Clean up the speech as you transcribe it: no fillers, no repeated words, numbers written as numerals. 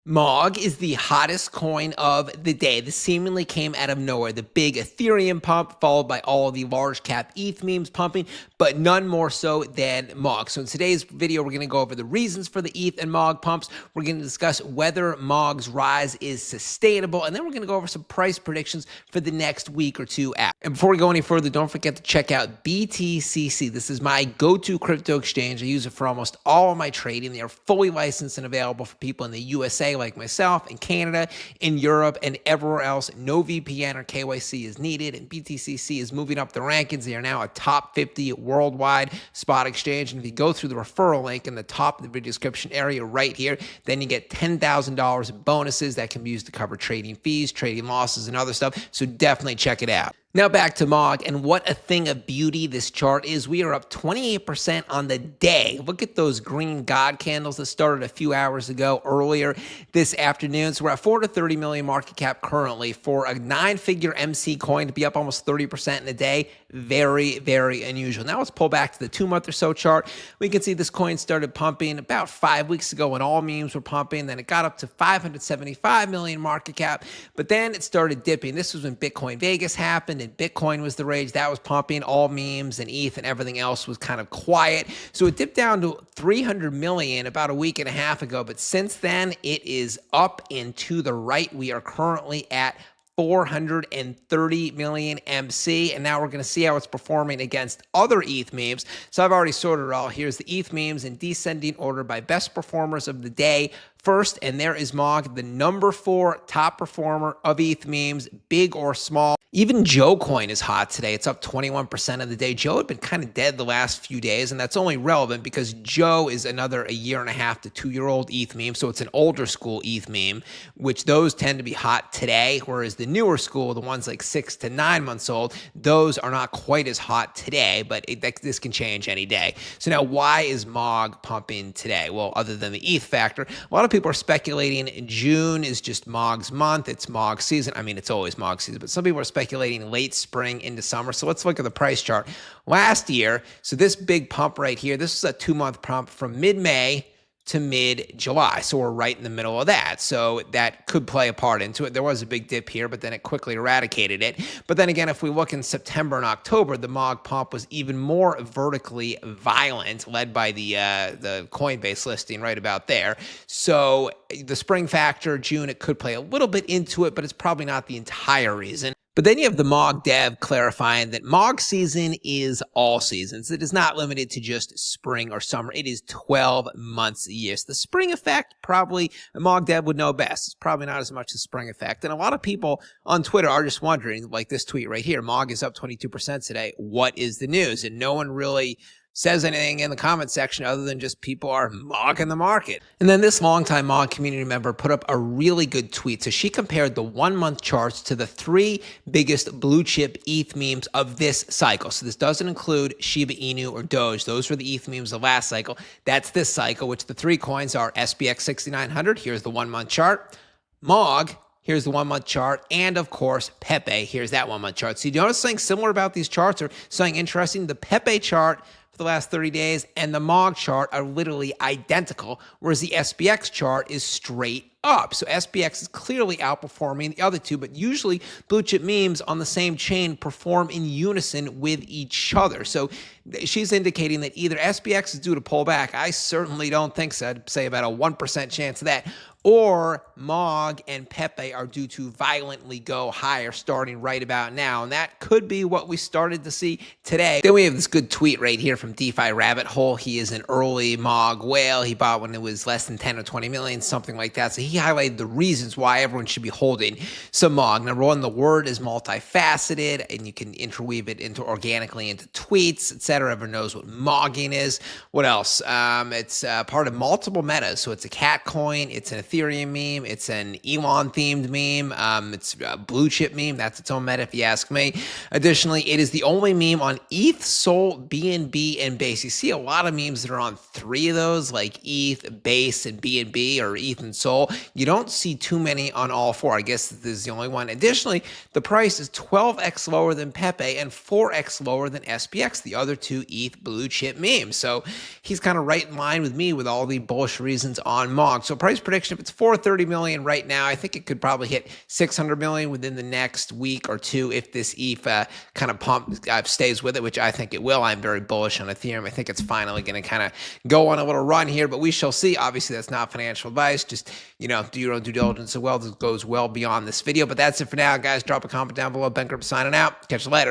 MOG is the hottest coin of the day. This seemingly came out of nowhere. The big Ethereum pump, followed by all the large cap ETH memes pumping, but none more so than MOG. So in today's video, we're going to go over the reasons for the ETH and MOG pumps. We're going to discuss whether MOG's rise is sustainable, and then we're going to go over some price predictions for the next week or two out. And before we go any further, don't forget to check out BTCC. This is my go-to crypto exchange. I use it for almost all of my trading. They are fully licensed and available for people in the USA like myself, in Canada, in Europe, and everywhere else. No VPN or KYC is needed, and BTCC is moving up the rankings. They are now a top 50 worldwide spot exchange, and if you go through the referral link in the top of the video description area right here, then you get $10,000 in bonuses that can be used to cover trading fees, trading losses, and other stuff, so definitely check it out. Now back to MOG, and what a thing of beauty this chart is. We are up 28% on the day. Look at those green God candles that started a few hours ago earlier this afternoon. So we're at 430 million market cap currently. For a 9-figure MC coin to be up almost 30% in a day, very, very unusual. Now let's pull back to the 2-month or so chart. We can see this coin started pumping about 5 weeks ago when all memes were pumping. Then it got up to 575 million market cap, but then it started dipping. This was when Bitcoin Vegas happened, and Bitcoin was the rage. That was pumping. All memes and ETH and everything else was kind of quiet. So it dipped down to 300 million about a week and a half ago. But since then, it is up and to the right. We are currently at 430 million MC, and now we're going to see how it's performing against other ETH memes. So I've already sorted it all. Here's the ETH memes in descending order by best performers of the day. First, and there is MOG, the number 4 top performer of ETH memes, big or small. Even Joe coin is hot today. It's up 21% of the day. Joe had been kind of dead the last few days, and that's only relevant because Joe is another 1.5 to 2-year-old ETH meme, so it's an older school ETH meme, which those tend to be hot today, whereas the newer school, the ones like 6 to 9 months old, those are not quite as hot today, but this can change any day. So now why is MOG pumping today? Well, other than the ETH factor, a lot of people are speculating June is just MOG's month. It's MOG season. I mean, it's always MOG season, but some people are speculating late spring into summer. So let's look at the price chart. Last year, so this big pump right here, this is a 2-month pump from mid-May to mid-July. So we're right in the middle of that. So that could play a part into it. There was a big dip here, but then it quickly eradicated it. But then again, if we look in September and October, the MOG pump was even more vertically violent, led by the Coinbase listing right about there. So the spring factor, June, it could play a little bit into it, but it's probably not the entire reason. But then you have the MOG dev clarifying that MOG season is all seasons. It is not limited to just spring or summer. It is 12 months a year. So the spring effect, probably a MOG dev would know best. It's probably not as much as spring effect. And a lot of people on Twitter are just wondering, like this tweet right here, MOG is up 22% today. What is the news? And no one really says anything in the comment section other than just people are mogging the market. And then this longtime MOG community member put up a really good tweet. So she compared the 1-month charts to the 3 biggest blue chip ETH memes of this cycle. So this doesn't include Shiba Inu or Doge. Those were the ETH memes of last cycle. That's this cycle, which the 3 coins are SPX 6900. Here's the 1-month chart. MOG. Here's the 1-month chart, and of course, Pepe. Here's that 1-month chart. So you notice something similar about these charts or something interesting? The Pepe chart for the last 30 days and the MOG chart are literally identical, whereas the SPX chart is straight up. So SPX is clearly outperforming the other two, but usually blue chip memes on the same chain perform in unison with each other. So she's indicating that either SPX is due to pull back. I certainly don't think so. I'd say about a 1% chance of that. Or MOG and Pepe are due to violently go higher starting right about now. And that could be what we started to see today. Then we have this good tweet right here from DeFi Rabbit Hole. He is an early MOG whale. He bought when it was less than 10 or 20 million, something like that. So he highlighted the reasons why everyone should be holding some MOG. Number one, the word is multifaceted, and you can interweave it into organically into tweets, etc. Everyone knows what MOGing is. What else? It's part of multiple metas. So it's a cat coin. It's an Ethereum meme. It's an Elon themed meme. It's a blue chip meme. That's its own meta if you ask me. Additionally, it is the only meme on ETH, Sol, BNB, and Base. You see a lot of memes that are on 3 of those, like ETH, Base, and BNB, or ETH and Sol. You don't see too many on all 4. I guess this is the only one. Additionally, the price is 12x lower than Pepe and 4x lower than SPX, the other 2 ETH blue chip memes. So he's kind of right in line with me with all the bullish reasons on MOG. So price prediction for It's 430 million right now. I think it could probably hit 600 million within the next week or two if this ETH kind of pump stays with it, which I think it will. I'm very bullish on Ethereum. I think it's finally going to kind of go on a little run here, but we shall see. Obviously, that's not financial advice. Just, do your own due diligence as well. This goes well beyond this video, but that's it for now, guys. Drop a comment down below. BenCrypto signing out. Catch you later.